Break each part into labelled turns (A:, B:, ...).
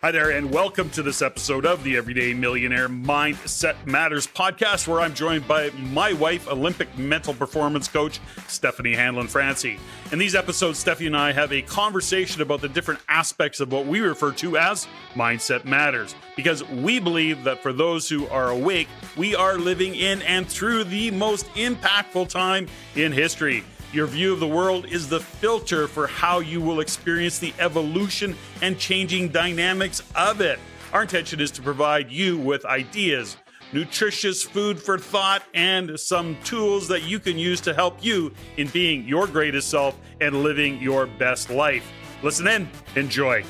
A: Hi there, and welcome to this episode of the Everyday Millionaire Mindset Matters podcast, where I'm joined by my wife, Olympic mental performance coach, Steffany Hanlon-Francie. In these episodes, Steffi and I have a conversation about the different aspects of what we refer to as Mindset Matters, because we believe that for those who are awake, we are living in and through the most impactful time in history. Your view of the world is the filter for how you will experience the evolution and changing dynamics of it. Our intention is to provide you with ideas, nutritious food for thought, and some tools that you can use to help you in being your greatest self and living your best life. Listen in, enjoy.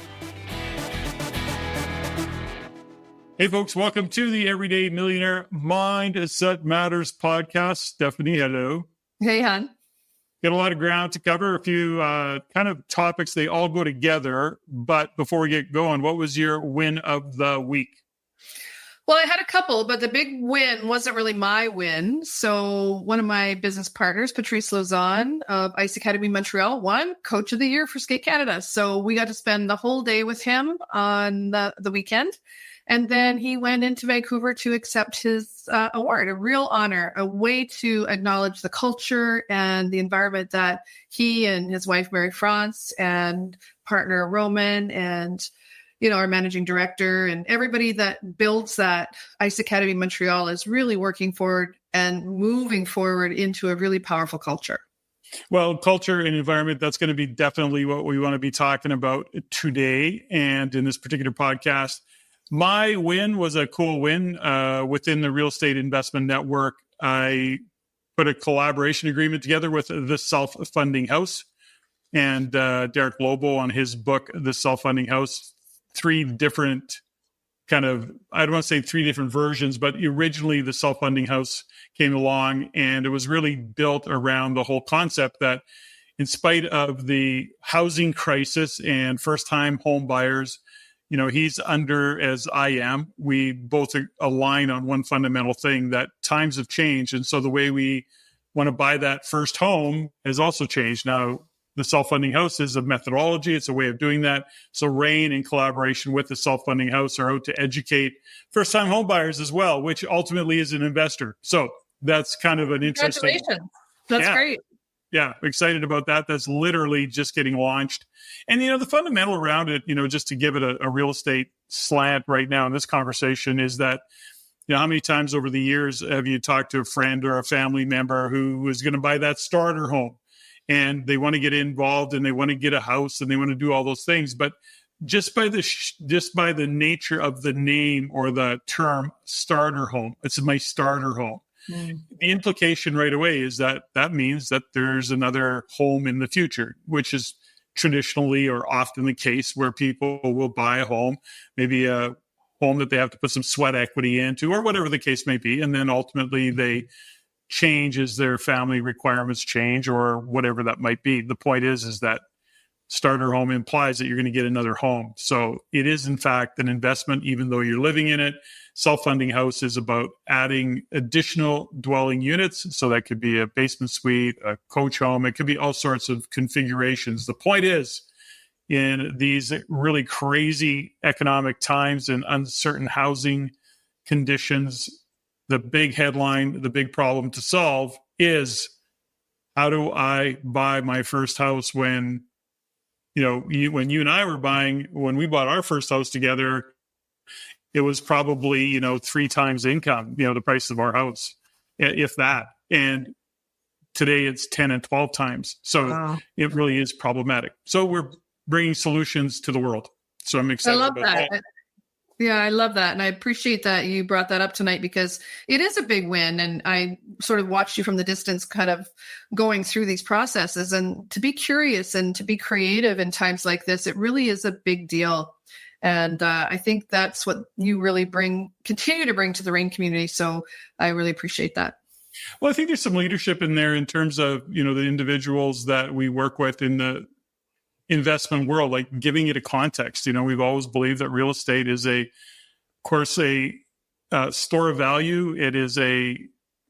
A: Hey folks, welcome to the Everyday Millionaire Mindset Matters podcast. Steffany, hello.
B: Hey, hon.
A: Got a lot of ground to cover, a few kind of topics. They all go together. But before we get going, what was your win of the week?
B: Well, I had a couple, but the big win wasn't really my win. So one of my business partners, Patrice Lauzon of Ice Academy Montreal, won Coach of the Year for Skate Canada. So we got to spend the whole day with him on the weekend. And then he went into Vancouver to accept his award, a real honor, a way to acknowledge the culture and the environment that he and his wife, Mary France, and partner Roman, and, you know, our managing director and everybody that builds that Ice Academy Montreal is really working forward and moving forward into a really powerful culture.
A: Well, culture and environment, that's going to be definitely what we want to be talking about today. And in this particular podcast, my win was a cool win within the Real Estate Investment Network. I put a collaboration agreement together with the Self-Funding House and Derek Lobo on his book, The Self-Funding House. Three different kind of, I don't want to say three different versions, but originally the Self-Funding House came along and it was really built around the whole concept that in spite of the housing crisis and first-time home buyers, you know, he's under as I am. We both align on one fundamental thing, that times have changed. And so the way we want to buy that first home has also changed. Now, the Self-Funding House is a methodology. It's a way of doing that. So Rain, in collaboration with the Self-Funding House, are out to educate first-time home buyers as well, which ultimately is an investor. So that's kind of an interesting.
B: Congratulations. That's great.
A: Yeah, excited about that. That's literally just getting launched. And, you know, the fundamental around it, you know, just to give it a real estate slant right now in this conversation is that, you know, how many times over the years have you talked to a friend or a family member who was going to buy that starter home and they want to get involved and they want to get a house and they want to do all those things. But just by the nature of the name or the term starter home, it's my starter home. The implication right away is that means that there's another home in the future, which is traditionally or often the case where people will buy a home, maybe a home that they have to put some sweat equity into or whatever the case may be. And then ultimately they change as their family requirements change or whatever that might be. The point is that starter home implies that you're going to get another home. So it is, in fact, an investment, even though you're living in it. Self-Funding House is about adding additional dwelling units. So that could be a basement suite, a coach home. It could be all sorts of configurations. The point is, in these really crazy economic times and uncertain housing conditions, the big headline, the big problem to solve is, how do I buy my first house when, you know, when you and I were when we bought our first house together, it was probably, you know, 3 times income, you know, the price of our house, if that. And today it's 10 and 12 times. So It really is problematic. So we're bringing solutions to the world. So I'm excited about that.
B: Yeah, I love that. And I appreciate that you brought that up tonight because it is a big win. And I sort of watched you from the distance kind of going through these processes. And to be curious and to be creative in times like this, it really is a big deal. And I think that's what you really continue to bring to the RAIN community. So I really appreciate that.
A: Well, I think there's some leadership in there in terms of, you know, the individuals that we work with in the investment world, like giving it a context. You know, we've always believed that real estate is of course, a store of value. It is a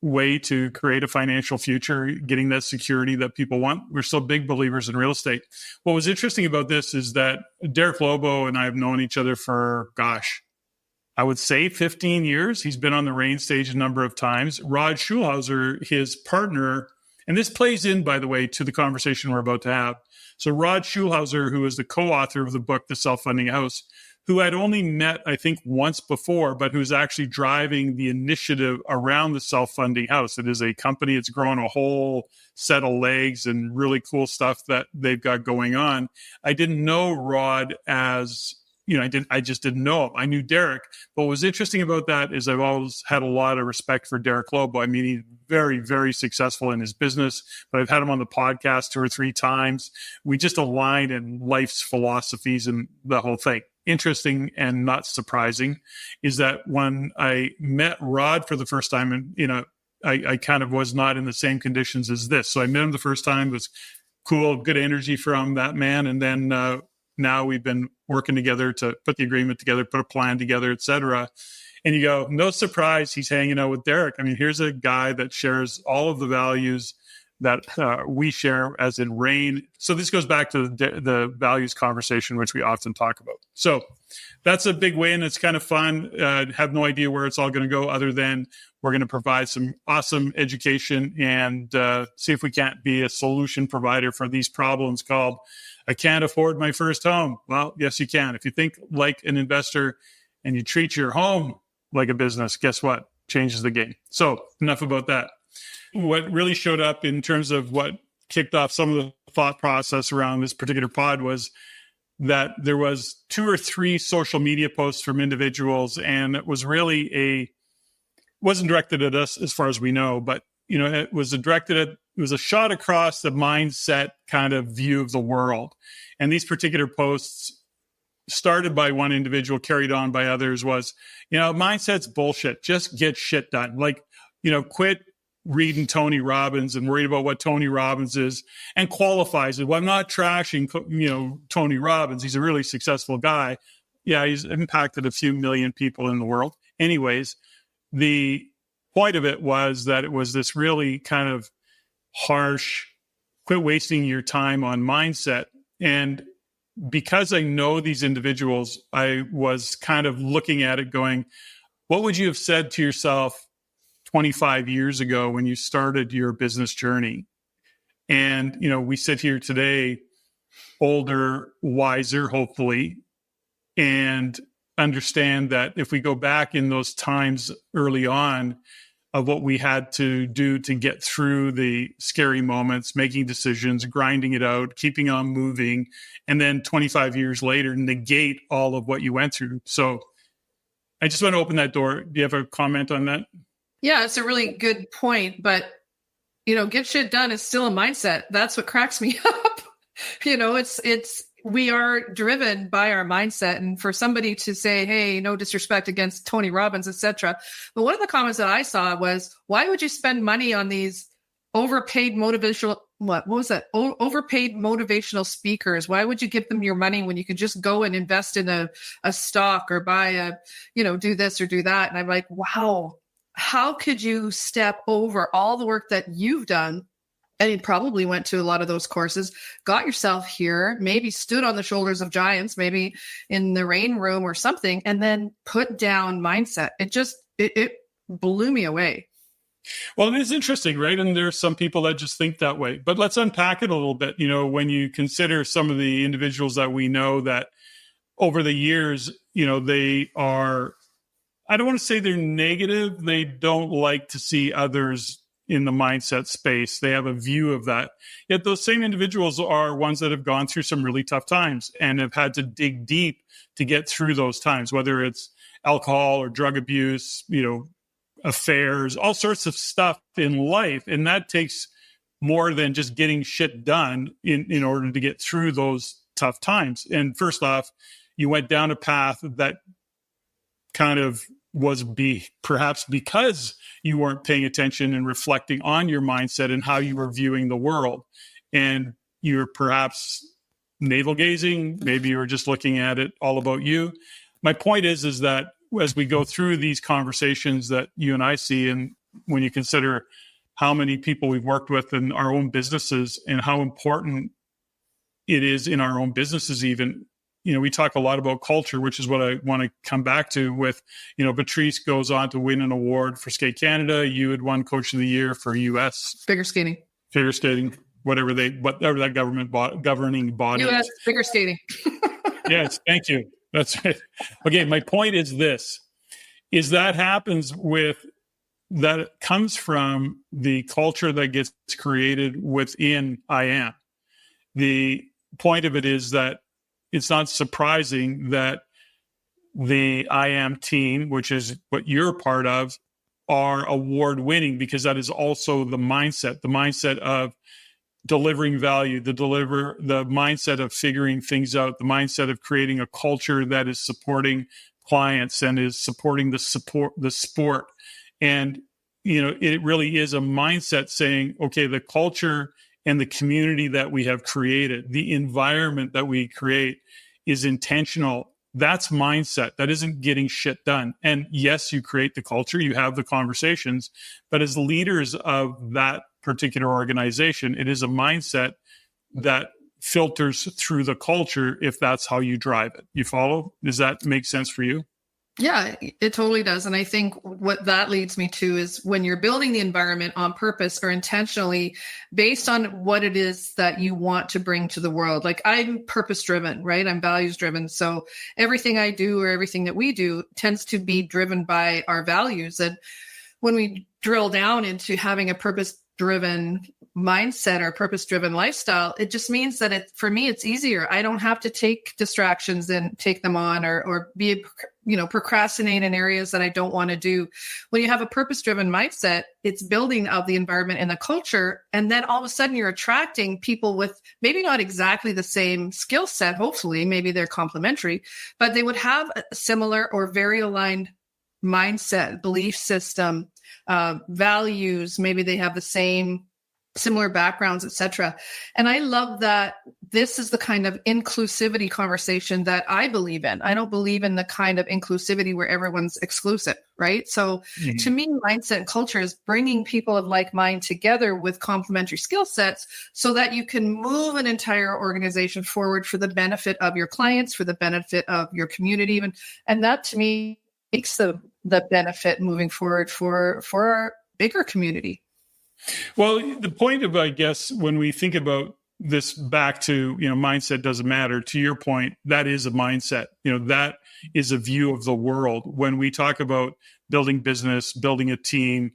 A: way to create a financial future, getting that security that people want. We're still big believers in real estate. What was interesting about this is that Derek Lobo and I have known each other for, I would say 15 years. He's been on the Rain stage a number of times. Rod Schulhauser, his partner, and this plays in, by the way, to the conversation we're about to have. So Rod Schulhauser, who is the co-author of the book, The Self-Funding House, who I'd only met, I think, once before, but who's actually driving the initiative around the self-funding house. It is a company. It's grown a whole set of legs and really cool stuff that they've got going on. I didn't know Rod as, I just didn't know him. I knew Derek. But what was interesting about that is I've always had a lot of respect for Derek Lobo. I mean, he's very, very successful in his business, but I've had him on the podcast 2 or 3 times. We just align in life's philosophies and the whole thing. Interesting and not surprising is that when I met Rod for the first time, and I kind of was not in the same conditions as this. So I met him the first time. It was cool, good energy from that man. And then now we've been working together to put the agreement together, put a plan together, et cetera. And you go, no surprise, he's hanging out with Derek. I mean, here's a guy that shares all of the values that we share as in Rain. So this goes back to the values conversation, which we often talk about. So that's a big win. It's kind of fun. Have no idea where it's all going to go other than we're going to provide some awesome education and see if we can't be a solution provider for these problems called, I can't afford my first home. Well, yes, you can. If you think like an investor and you treat your home like a business, guess what? Changes the game. So enough about that. What really showed up in terms of what kicked off some of the thought process around this particular pod was that there was 2 or 3 social media posts from individuals, and it was really wasn't directed at us as far as we know, but it was it was a shot across the mindset kind of view of the world. And these particular posts, started by one individual, carried on by others, was, mindset's bullshit. Just get shit done. Like, quit reading Tony Robbins and worried about what Tony Robbins is and qualifies it. Well, I'm not trashing, Tony Robbins. He's a really successful guy. Yeah, he's impacted a few million people in the world. Anyways, the point of it was that it was this really kind of harsh, quit wasting your time on mindset. And because I know these individuals, I was kind of looking at it going, what would you have said to yourself 25 years ago when you started your business journey? And, we sit here today, older, wiser, hopefully, and understand that if we go back in those times early on of what we had to do to get through the scary moments, making decisions, grinding it out, keeping on moving, and then 25 years later, negate all of what you went through. So I just want to open that door. Do you have a comment on that?
B: Yeah, it's a really good point. But, get shit done is still a mindset. That's what cracks me up. We are driven by our mindset. And for somebody to say, hey, no disrespect against Tony Robbins, etc. But one of the comments that I saw was, why would you spend money on these overpaid motivational, overpaid motivational speakers? Why would you give them your money when you could just go and invest in a stock or buy do this or do that? And I'm like, wow, how could you step over all the work that you've done? And you probably went to a lot of those courses, got yourself here, maybe stood on the shoulders of giants, maybe in the Rain room or something, and then put down mindset. It blew me away.
A: Well, it is interesting, right? And there are some people that just think that way. But let's unpack it a little bit. When you consider some of the individuals that we know that over the years, they are, I don't want to say they're negative. They don't like to see others in the mindset space. They have a view of that. Yet those same individuals are ones that have gone through some really tough times and have had to dig deep to get through those times, whether it's alcohol or drug abuse, affairs, all sorts of stuff in life. And that takes more than just getting shit done in order to get through those tough times. And first off, you went down a path that kind of was perhaps because you weren't paying attention and reflecting on your mindset and how you were viewing the world. And you're perhaps navel gazing. Maybe you were just looking at it all about you. My point is that as we go through these conversations that you and I see, and when you consider how many people we've worked with in our own businesses and how important it is in our own businesses even. We talk a lot about culture, which is what I want to come back to with, Patrice goes on to win an award for Skate Canada. You had won Coach of the Year for US.
B: Figure skating,
A: whatever that governing body
B: US
A: is.
B: figure skating.
A: Yes, thank you. That's right. Okay, my point is this, is that happens with, that comes from the culture that gets created within IAM. The point of it is that it's not surprising that the IAM team, which is what you're a part of, are award winning, because that is also the mindset of delivering value, the mindset of figuring things out, the mindset of creating a culture that is supporting clients and is supporting the sport. And, it really is a mindset saying, okay, the culture and the community that we have created, the environment that we create is intentional. That's mindset. That isn't getting shit done. And yes, you create the culture, you have the conversations, but as leaders of that particular organization, it is a mindset that filters through the culture if that's how you drive it. You follow? Does that make sense for you?
B: Yeah, it totally does. And I think what that leads me to is when you're building the environment on purpose or intentionally based on what it is that you want to bring to the world. Like I'm purpose driven, right? I'm values driven. So everything I do or everything that we do tends to be driven by our values. And when we drill down into having a purpose driven mindset or purpose driven lifestyle, it just means that for me, it's easier. I don't have to take distractions and take them on or be, procrastinate in areas that I don't want to do. When you have a purpose driven mindset, it's building of the environment and the culture. And then all of a sudden you're attracting people with maybe not exactly the same skill set. Hopefully, maybe they're complementary, but they would have a similar or very aligned mindset, belief system, values. Maybe they have the similar backgrounds, etc. And I love that this is the kind of inclusivity conversation that I believe in. I don't believe in the kind of inclusivity where everyone's exclusive, right? So to me, mindset and culture is bringing people of like mind together with complementary skill sets so that you can move an entire organization forward for the benefit of your clients, for the benefit of your community. And that to me makes the benefit moving forward for our bigger community.
A: Well, the point of, I guess, when we think about this back to, mindset doesn't matter, to your point, that is a mindset. That is a view of the world. When we talk about building business, building a team,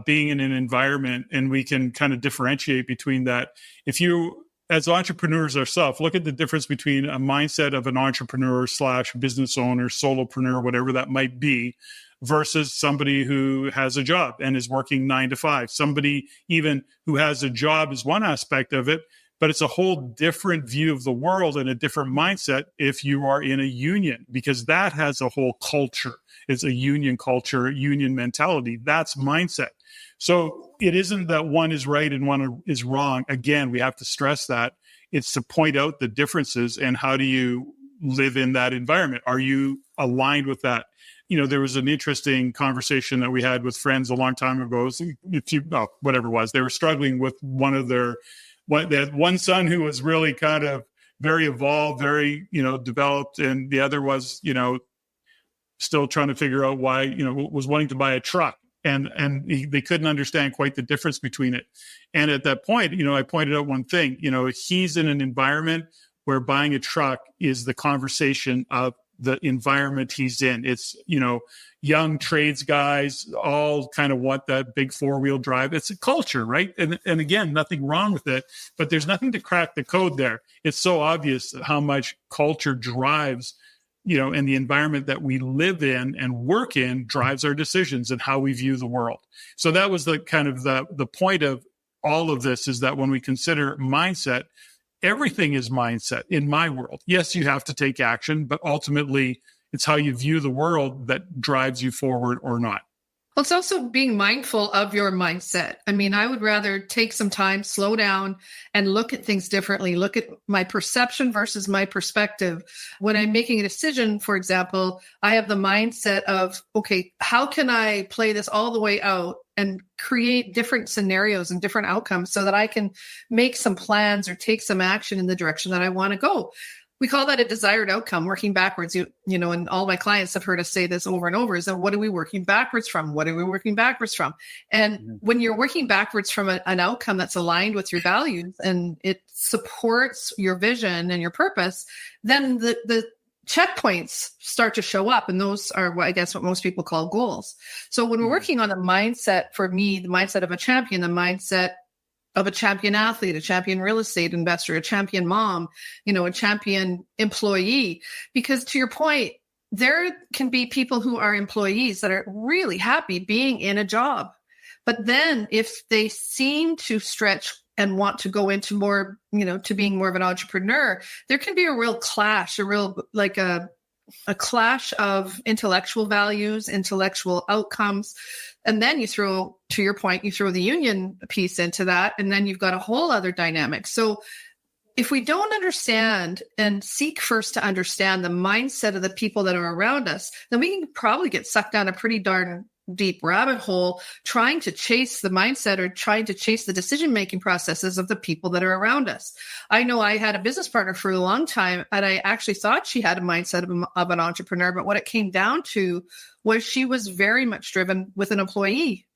A: being in an environment, and we can kind of differentiate between that. If you, as entrepreneurs ourselves, look at the difference between a mindset of an entrepreneur / business owner, solopreneur, whatever that might be, versus somebody who has a job and is working 9 to 5. Somebody even who has a job is one aspect of it, but it's a whole different view of the world and a different mindset if you are in a union, because that has a whole culture. It's a union culture, union mentality. That's mindset. So it isn't that one is right and one is wrong. Again, we have to stress that. It's to point out the differences and how do you live in that environment? Are you aligned with that? There was an interesting conversation that we had with friends a long time ago. Whatever it was, they were struggling with they had one son who was really kind of very evolved, very, developed. And the other was, still trying to figure out why, was wanting to buy a truck. And they couldn't understand quite the difference between it. And at that point, I pointed out one thing, he's in an environment where buying a truck is the conversation of the environment he's in. It's, young trades guys all kind of want that big 4-wheel drive. It's a culture, right? And again, nothing wrong with it, but there's nothing to crack the code there. It's so obvious how much culture drives, and the environment that we live in and work in drives our decisions and how we view the world. So that was the kind of the point of all of this, is that when we consider mindset, everything is mindset in my world. Yes, you have to take action, but ultimately it's how you view the world that drives you forward or not.
B: Well, it's also being mindful of your mindset. I mean, I would rather take some time, slow down, and look at things differently, look at my perception versus my perspective. When I'm making a decision, for example, I have the mindset of, okay, how can I play this all the way out and create different scenarios and different outcomes so that I can make some plans or take some action in the direction that I want to go? We call that a desired outcome, working backwards. You know, and all my clients have heard us say this over and over, is that what are we working backwards from? What are we working backwards from? And when you're working backwards from an outcome that's aligned with your values and it supports your vision and your purpose, then the checkpoints start to show up. And those are, I guess, what most people call goals. So when we're working on the mindset, for me, the mindset of a champion, the mindset of a champion athlete, a champion real estate investor, a champion mom, you know, a champion employee. Because to your point, there can be people who are employees that are really happy being in a job. But then if they seem to stretch and want to go into more, you know, to being more of an entrepreneur, there can be a real clash, a clash of intellectual values, intellectual outcomes. And then you throw, to your point, you throw the union piece into that, and then you've got a whole other dynamic. So if we don't understand and seek first to understand the mindset of the people that are around us, then we can probably get sucked down a pretty darn deep rabbit hole trying to chase the mindset or trying to chase the decision-making processes of the people that are around us. I know I had a business partner for a long time, and I actually thought she had a mindset of an entrepreneur, but what it came down to was she was very much driven with an employee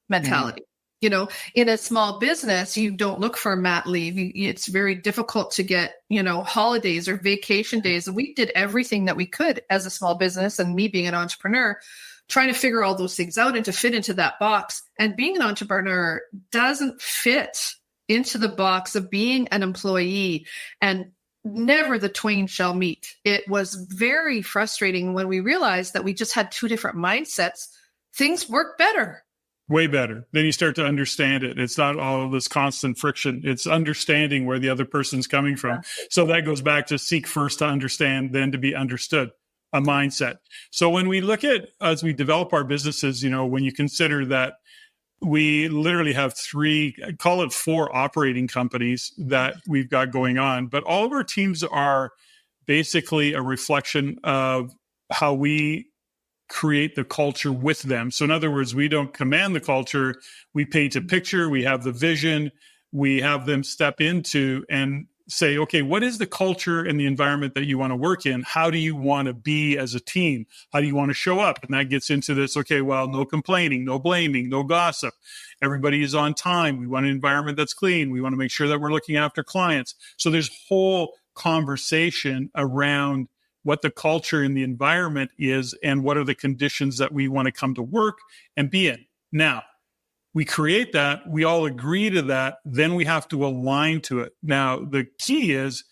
B: mentality. You know, in a small business, you don't look for mat leave. It's very difficult to get, you know, holidays or vacation days. And we did everything that we could as a small business, and me being an entrepreneur, trying to figure all those things out and to fit into that box. And being an entrepreneur doesn't fit into the box of being an employee, and never the twain shall meet. It was very frustrating when we realized that we just had two different mindsets. Things work better.
A: Way better. Then you start to understand it. It's not all of this constant friction. It's understanding where the other person's coming from. So that goes back to seek first to understand, then to be understood. A mindset. So when we look at, as we develop our businesses, you know, when you consider that we literally have call it 4 operating companies that we've got going on, but all of our teams are basically a reflection of how we create the culture with them. So in other words, we don't command the culture. We paint a picture. We have the vision. We have them step into and say, okay, what is the culture and the environment that you want to work in? How do you want to be as a team? How do you want to show up? And that gets into this, okay, well, no complaining, no blaming, no gossip. Everybody is on time. We want an environment that's clean. We want to make sure that we're looking after clients. So there's whole conversation around what the culture and the environment is and what are the conditions that we want to come to work and be in. Now, we create that, we all agree to that, then we have to align to it. Now, the key is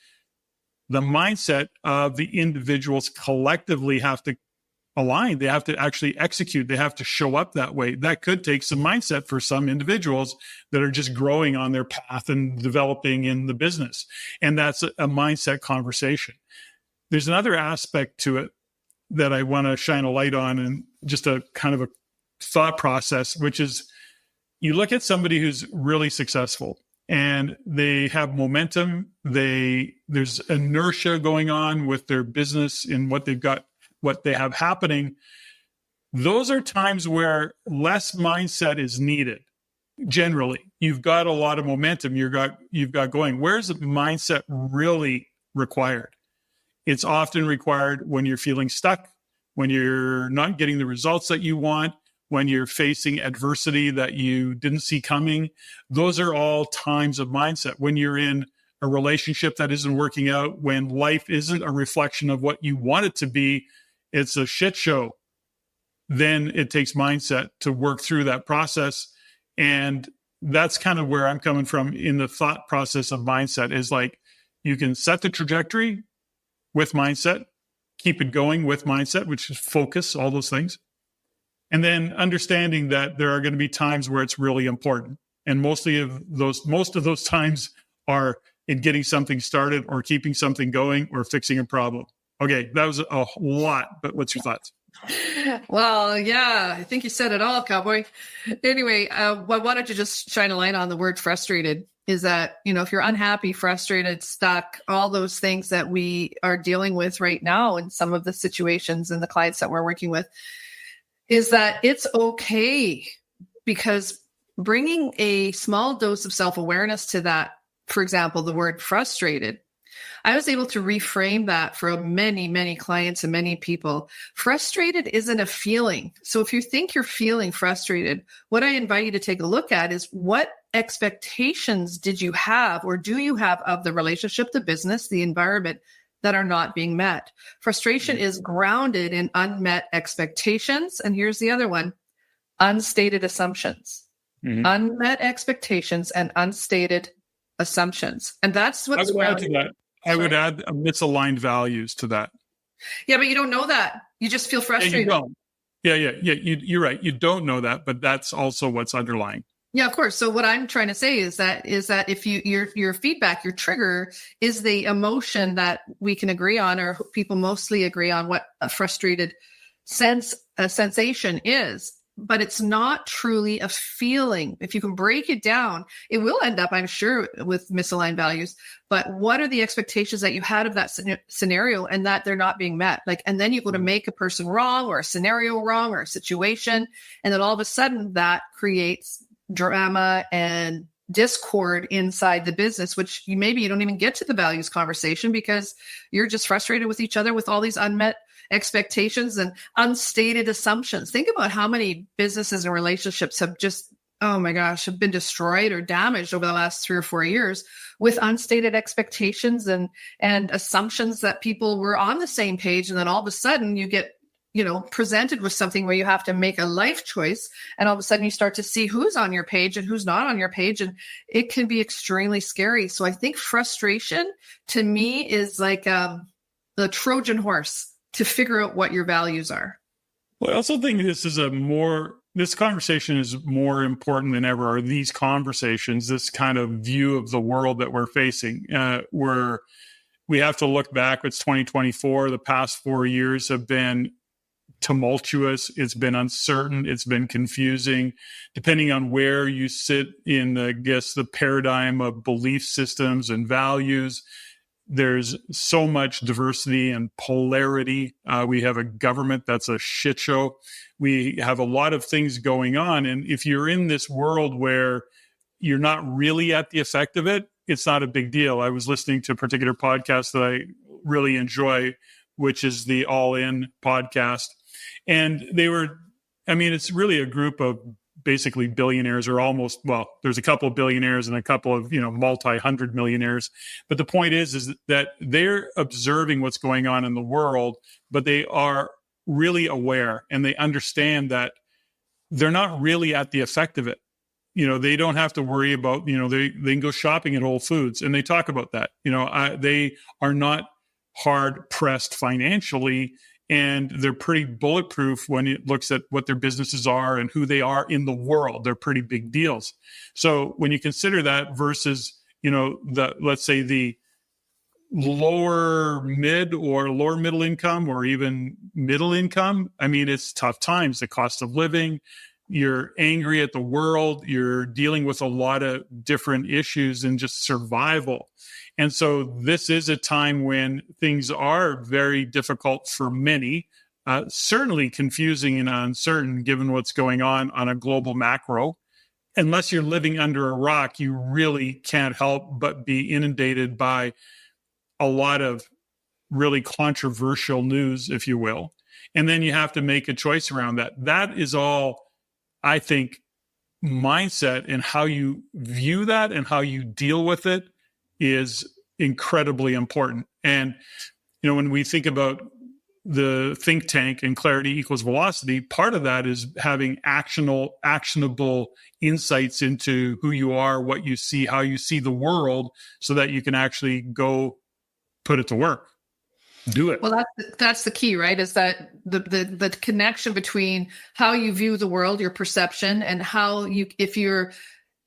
A: the mindset of the individuals collectively have to align. They have to actually execute. They have to show up that way. That could take some mindset for some individuals that are just growing on their path and developing in the business. And that's a mindset conversation. There's another aspect to it that I want to shine a light on, and just a kind of a thought process, which is, you look at somebody who's really successful and they have momentum. There's inertia going on with their business and what they've got, what they have happening. Those are times where less mindset is needed. Generally, you've got a lot of momentum. You've got going. Where's the mindset really required? It's often required when you're feeling stuck, when you're not getting the results that you want, when you're facing adversity that you didn't see coming. Those are all times of mindset. When you're in a relationship that isn't working out, when life isn't a reflection of what you want it to be, it's a shit show, then it takes mindset to work through that process. And that's kind of where I'm coming from in the thought process of mindset, is like, you can set the trajectory with mindset, keep it going with mindset, which is focus, all those things. And then understanding that there are going to be times where it's really important. And most of those times are in getting something started or keeping something going or fixing a problem. Okay, that was a lot, but what's your thoughts?
B: Well, yeah, I think you said it all, cowboy. Anyway, what I wanted to just shine a light on the word frustrated is that, if you're unhappy, frustrated, stuck, all those things that we are dealing with right now in some of the situations and the clients that we're working with, is that it's okay, because bringing a small dose of self-awareness to that, for example, the word frustrated, I was able to reframe that for many, many clients and many people. Frustrated isn't a feeling. So if you think you're feeling frustrated, what I invite you to take a look at is, what expectations did you have or do you have of the relationship, the business, the environment that are not being met? Frustration is grounded in unmet expectations. And here's the other one: unstated assumptions. Unmet expectations and unstated assumptions. And that's what's
A: I would add to that. I would add misaligned values to that.
B: Yeah, but you don't know that. You just feel frustrated.
A: Yeah, you don't. You're right. You don't know that, but that's also what's underlying.
B: Yeah, of course. So what I'm trying to say is that if your feedback, your trigger is the emotion that we can agree on, or people mostly agree on what a frustrated sensation is, but it's not truly a feeling. If you can break it down, it will end up, I'm sure, with misaligned values. But what are the expectations that you had of that scenario and that they're not being met? And then you go to make a person wrong, or a scenario wrong, or a situation. And then all of a sudden that creates drama and discord inside the business, which you don't even get to the values conversation, because you're just frustrated with each other with all these unmet expectations and unstated assumptions. Think about how many businesses and relationships have just, oh my gosh, have been destroyed or damaged over the last 3 or 4 years with unstated expectations and assumptions that people were on the same page. And then all of a sudden you get, presented with something where you have to make a life choice. And all of a sudden you start to see who's on your page and who's not on your page. And it can be extremely scary. So I think frustration to me is like the Trojan horse to figure out what your values are.
A: Well, I also think this conversation is more important than ever, or these conversations, this kind of view of the world that we're facing, where we have to look back. It's 2024. The past 4 years have been tumultuous. It's been uncertain. It's been confusing. Depending on where you sit in, the paradigm of belief systems and values, there's so much diversity and polarity. We have a government that's a shit show. We have a lot of things going on. And if you're in this world where you're not really at the effect of it, it's not a big deal. I was listening to a particular podcast that I really enjoy, which is the All In podcast. And it's really a group of basically billionaires, or almost, there's a couple of billionaires and a couple of, multi-hundred millionaires. But the point is that they're observing what's going on in the world, but they are really aware, and they understand that they're not really at the effect of it. They don't have to worry about, they can go shopping at Whole Foods, and they talk about that. They are not hard pressed financially, and they're pretty bulletproof when it looks at what their businesses are and who they are in the world. They're pretty big deals. So when you consider that versus, let's say the lower mid or lower middle income, or even middle income, it's tough times. The cost of living, you're angry at the world, you're dealing with a lot of different issues and just survival. And so this is a time when things are very difficult for many, certainly confusing and uncertain given what's going on a global macro. Unless you're living under a rock, you really can't help but be inundated by a lot of really controversial news, if you will. And then you have to make a choice around that. That is all, I think, mindset, and how you view that and how you deal with it is incredibly important. And, when we think about the think tank and clarity equals velocity, part of that is having actionable insights into who you are, what you see, how you see the world, so that you can actually go put it to work. Do it.
B: Well, that's the key, right? Is that the connection between how you view the world, your perception, and how if you're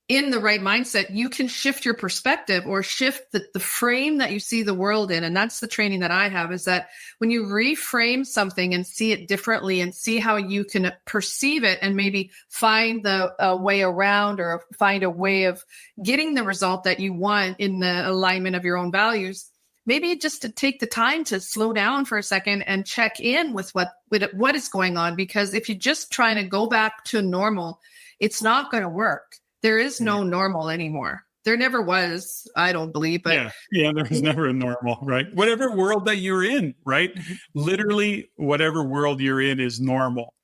B: in the right mindset, you can shift your perspective or shift the frame that you see the world in. And that's the training that I have, is that when you reframe something and see it differently and see how you can perceive it and maybe find the way around or find a way of getting the result that you want in the alignment of your own values, maybe just to take the time to slow down for a second and check in with what is going on. Because if you're just trying to go back to normal, it's not going to work. There is no normal anymore. There never was, I don't believe. But
A: yeah, there was never a normal, right? Whatever world that you're in, right? Mm-hmm. Literally, whatever world you're in is normal.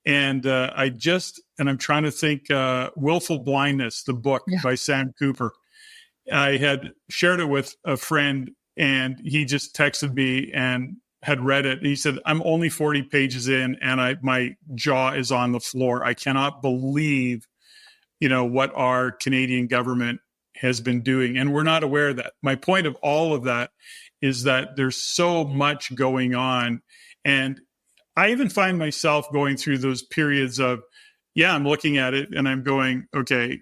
A: And I'm trying to think, Willful Blindness, the book by Sam Cooper. I had shared it with a friend, and he just texted me and had read it. He said, I'm only 40 pages in, and my jaw is on the floor. I cannot believe what our Canadian government has been doing. And we're not aware of that. My point of all of that is that there's so much going on. And I even find myself going through those periods of, I'm looking at it and I'm going, okay,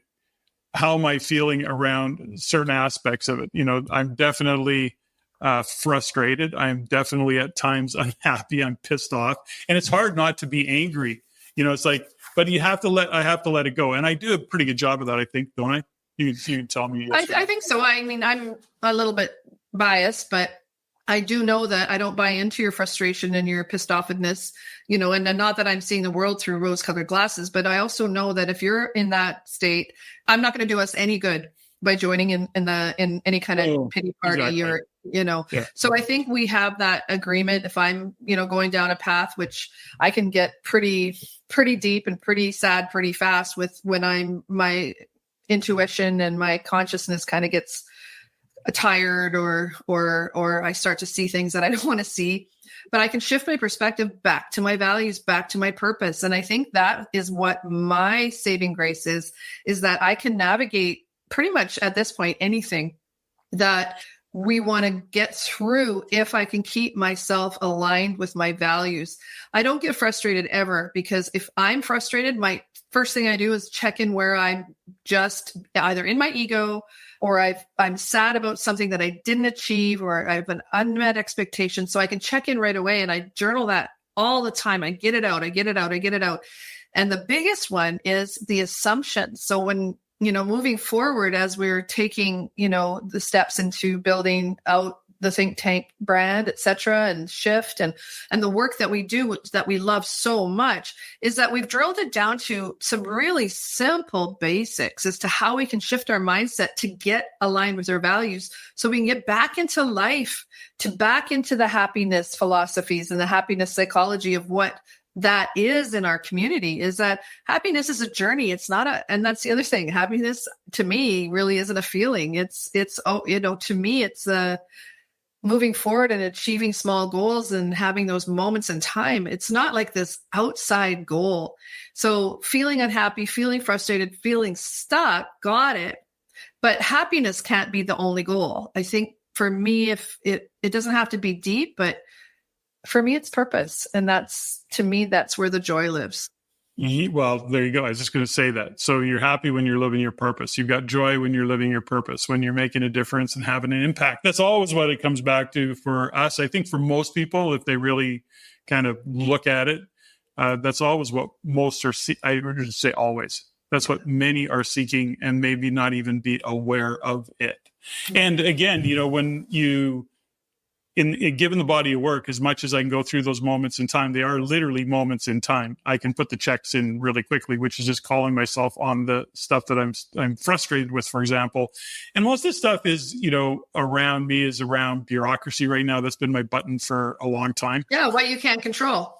A: how am I feeling around certain aspects of it? I'm definitely frustrated. I'm definitely at times unhappy. I'm pissed off. And it's hard not to be angry. It's like, but I have to let it go. And I do a pretty good job of that, I think, don't I? You can tell me.
B: I think so. I mean, I'm a little bit biased, but I do know that I don't buy into your frustration and your pissed offness, and not that I'm seeing the world through rose-colored glasses, but I also know that if you're in that state, I'm not going to do us any good by joining in any kind of pity party
A: exactly.
B: So I think we have that agreement. If I'm, going down a path, which I can get pretty deep and pretty sad pretty fast with when my intuition and my consciousness kind of gets tired or I start to see things that I don't want to see, but I can shift my perspective back to my values, back to my purpose. And I think that is what my saving grace is that I can navigate pretty much at this point anything that we want to get through if I can keep myself aligned with my values. I don't get frustrated ever, because if I'm frustrated, my first thing I do is check in where I'm just either in my ego or I'm sad about something that I didn't achieve, or I have an unmet expectation. So I can check in right away, and I journal that all the time. I get it out. And the biggest one is the assumption. So when, moving forward, as we're taking, the steps into building out the think tank brand, et cetera, and shift and the work that we do that we love so much, is that we've drilled it down to some really simple basics as to how we can shift our mindset to get aligned with our values so we can get back into life, back into the happiness philosophies and the happiness psychology of what that is in our community. Is that happiness is a journey. It's not and that's the other thing. Happiness to me really isn't a feeling. It's to me, it's moving forward and achieving small goals and having those moments in time. It's not like this outside goal. So feeling unhappy, feeling frustrated, feeling stuck, got it. But happiness can't be the only goal. I think for me, if it doesn't have to be deep, but for me, it's purpose. And that's where the joy lives.
A: Well, there you go. I was just going to say that. So you're happy when you're living your purpose. You've got joy when you're living your purpose, when you're making a difference and having an impact. That's always what it comes back to for us. I think for most people, if they really kind of look at it, that's always what most are. I would say always. That's what many are seeking, and maybe not even be aware of it. And again, when you given the body of work, as much as I can go through those moments in time, they are literally moments in time. I can put the checks in really quickly, which is just calling myself on the stuff that I'm frustrated with, for example. And most of this stuff is, around me is around bureaucracy right now. That's been my button for a long time.
B: Yeah, what you can't control.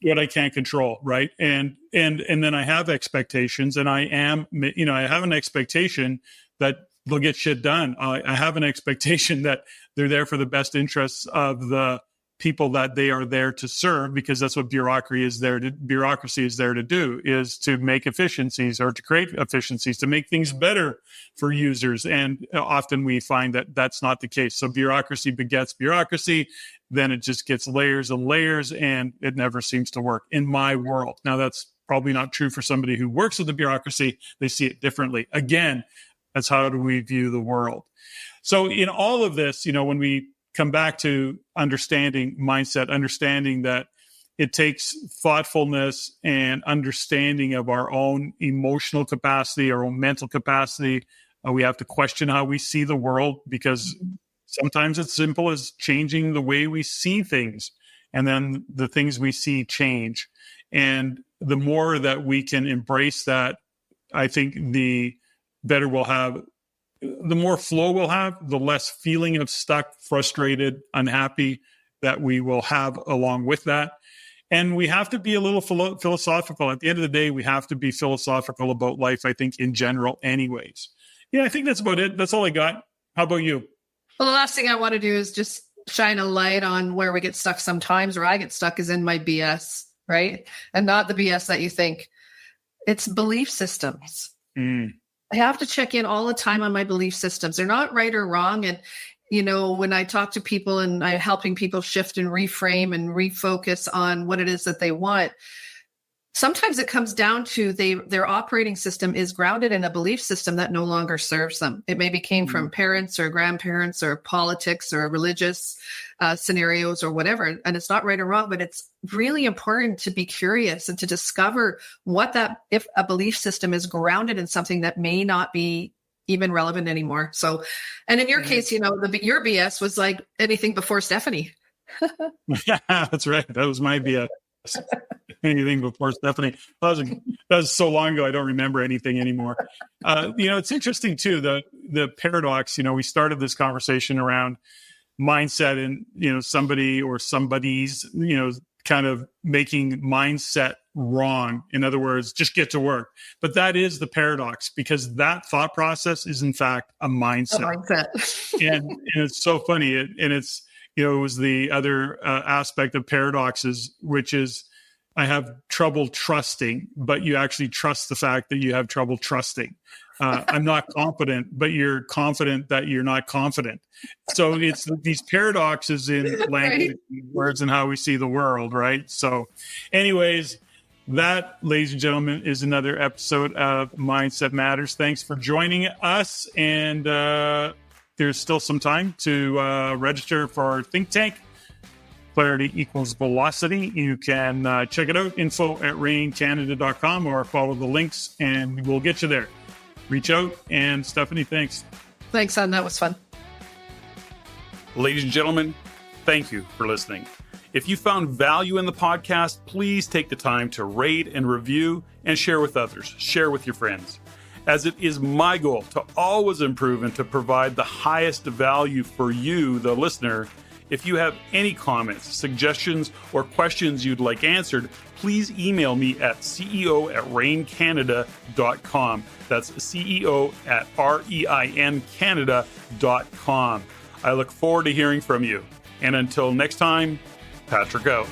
A: What I can't control, right? And then I have expectations, and I have an expectation that they'll get shit done. I have an expectation that they're there for the best interests of the people that they are there to serve, because that's what bureaucracy is there to do, is to make efficiencies or to create efficiencies, to make things better for users. And often we find that that's not the case. So bureaucracy begets bureaucracy. Then it just gets layers and layers, and it never seems to work in my world. Now, that's probably not true for somebody who works with the bureaucracy. They see it differently. Again, that's how do we view the world. So in all of this, when we come back to understanding mindset, understanding that it takes thoughtfulness and understanding of our own emotional capacity, our own mental capacity. We have to question how we see the world, because sometimes it's simple as changing the way we see things. And then the things we see change. And the more that we can embrace that, I think the better we'll have, the more flow we'll have, the less feeling of stuck, frustrated, unhappy that we will have along with that. And we have to be a little philosophical. At the end of the day, we have to be philosophical about life, I think, in general anyways. Yeah, I think that's about it. That's all I got. How about you?
B: Well, the last thing I want to do is just shine a light on where we get stuck sometimes, or I get stuck is in my BS, right? And not the BS that you think. It's belief systems. I have to check in all the time on my belief systems. They're not right or wrong. And, when I talk to people and I'm helping people shift and reframe and refocus on what it is that they want, sometimes it comes down to their operating system is grounded in a belief system that no longer serves them. It maybe came from parents or grandparents or politics or religious scenarios or whatever. And it's not right or wrong, but it's really important to be curious and to discover if a belief system is grounded in something that may not be even relevant anymore. So, and in your case, your BS was like anything before Steffany.
A: Yeah, that's right. That was my BS. Anything before Steffany. That was so long ago, I don't remember anything anymore. It's interesting too, the paradox. We started this conversation around mindset and, somebody or somebody's, kind of making mindset wrong. In other words, just get to work. But that is the paradox, because that thought process is in fact a mindset. and it's so funny. And it's, it was the other aspect of paradoxes, which is I have trouble trusting, but you actually trust the fact that you have trouble trusting. I'm not confident, but you're confident that you're not confident. So it's these paradoxes in language, words, and how we see the world, right? So anyways, that, ladies and gentlemen, is another episode of Mindset Matters. Thanks for joining us. And there's still some time to register for our think tank. Clarity equals velocity. You can check it out, info@raincanada.com, or follow the links and we'll get you there. Reach out. And Steffany, thanks.
B: Thanks, son. That was fun.
C: Ladies and gentlemen, thank you for listening. If you found value in the podcast, please take the time to rate and review and share with others. Share with your friends. As it is my goal to always improve and to provide the highest value for you, the listener. If you have any comments, suggestions, or questions you'd like answered, please email me at ceo@raincanada.com. That's ceo@reincanada.com. I look forward to hearing from you. And until next time, Patrick out.